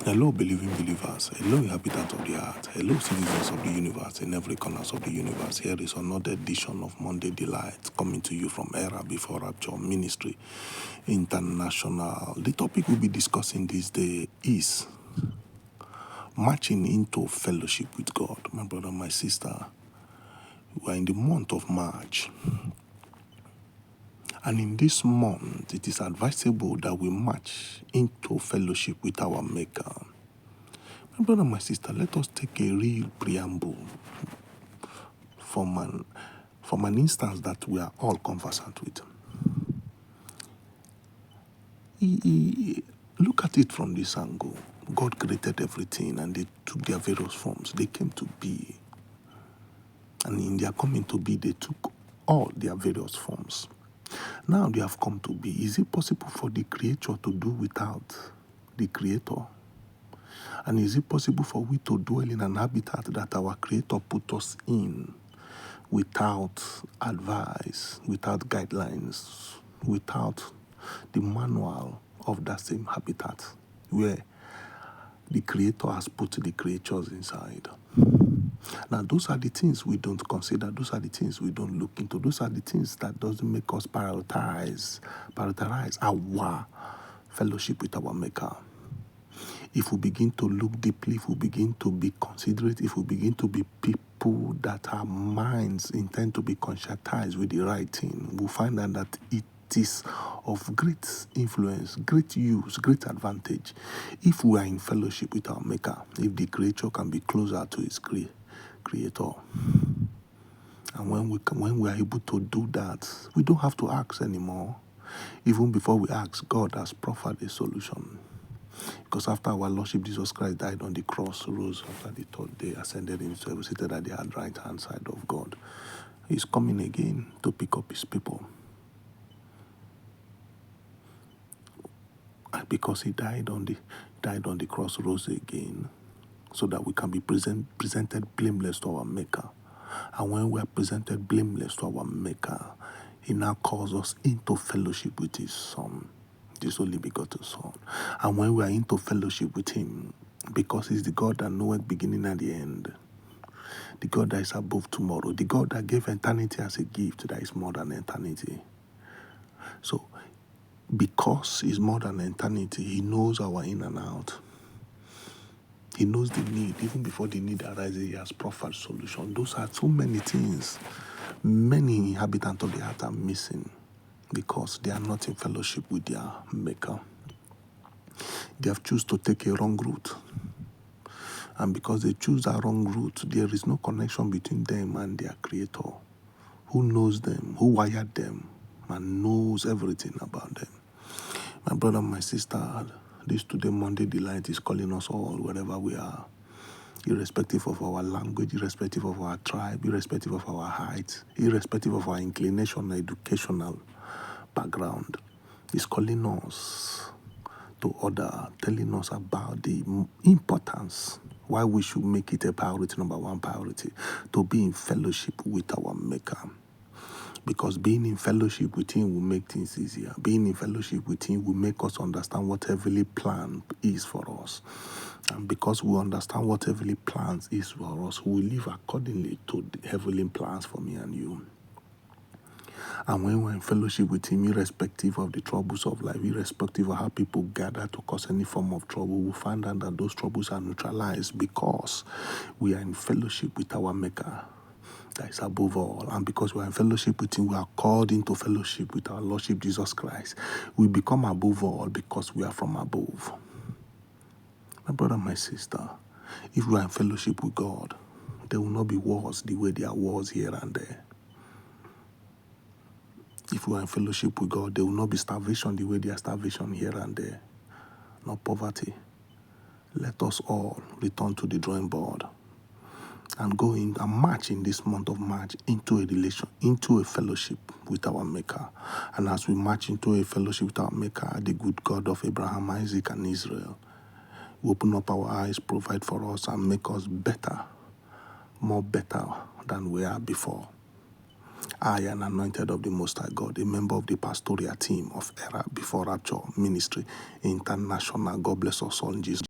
Hello, believing believers. Hello, inhabitants of the earth. Hello, citizens of the universe in every corner of the universe. Here is another edition of Monday Delight coming to you from Era Before Rapture Ministry International. The topic we'll be discussing this day is marching into fellowship with God. My brother, my sister, we are in the month of March. And in this month, it is advisable that we march into fellowship with our Maker. My brother, my sister, let us take a real preamble from an instance that we are all conversant with. Look at it from this angle. God created everything and they took their various forms. They came to be. And in their coming to be, they took all their various forms. Now they have come to be. Is it possible for the creature to do without the creator? And is it possible for we to dwell in an habitat that our creator put us in without advice, without guidelines, without the manual of that same habitat where the creator has put the creatures inside? Now, those are the things we don't consider. Those are the things we don't look into. Those are the things that doesn't make us prioritize our fellowship with our Maker. If we begin to look deeply, if we begin to be considerate, if we begin to be people that our minds intend to be conscientized with the right thing, we'll find out that it is of great influence, great use, great advantage if we are in fellowship with our Maker, if the creature can be closer to its creator. And when we are able to do that, we don't have to ask anymore. Even before we ask, God has proffered a solution. Because after our Lordship Jesus Christ died on the cross, rose after the third day, ascended into heaven, seated at the right hand side of God, He's coming again to pick up His people. And because He died on the cross, rose again, so that we can be presented blameless to our Maker. And when we are presented blameless to our Maker, He now calls us into fellowship with His Son, His only begotten Son. And when we are into fellowship with Him, because He's the God that knoweth beginning and the end, the God that is above tomorrow, the God that gave eternity as a gift that is more than eternity. So, because He's more than eternity, He knows our in and out. He knows the need. Even before the need arises, He has proffered solution. Those are so many things many inhabitants of the earth are missing because they are not in fellowship with their Maker. They have chosen to take a wrong route. And because they choose a wrong route, there is no connection between them and their Creator, who knows them, who wired them, and knows everything about them. My brother, my sister, this today Monday Delight is calling us all, wherever we are, irrespective of our language, irrespective of our tribe, irrespective of our height, irrespective of our inclination, educational background. He's calling us to order, telling us about the importance, why we should make it a priority, number one priority, to be in fellowship with our Maker. Because being in fellowship with Him will make things easier. Being in fellowship with Him will make us understand what heavenly plan is for us. And because we understand what heavenly plans is for us, we will live accordingly to the heavenly plans for me and you. And when we're in fellowship with Him, irrespective of the troubles of life, irrespective of how people gather to cause any form of trouble, we'll find out that those troubles are neutralized because we are in fellowship with our Maker that is above all. And because we are in fellowship with Him, we are called into fellowship with our Lordship Jesus Christ. We become above all because we are from above. My brother, my sister, if we are in fellowship with God, there will not be wars the way there are wars here and there. If we are in fellowship with God, there will not be starvation the way there is starvation here and there. Not poverty. Let us all return to the drawing board and go in and march in this month of March into a fellowship with our Maker. And as we march into a fellowship with our Maker, the good God of Abraham, Isaac, and Israel, will open up our eyes, provide for us, and make us better, more better than we are before. I am anointed of the Most High God, a member of the pastoral team of Era Before Rapture Ministry International. God bless us all in Jesus' name.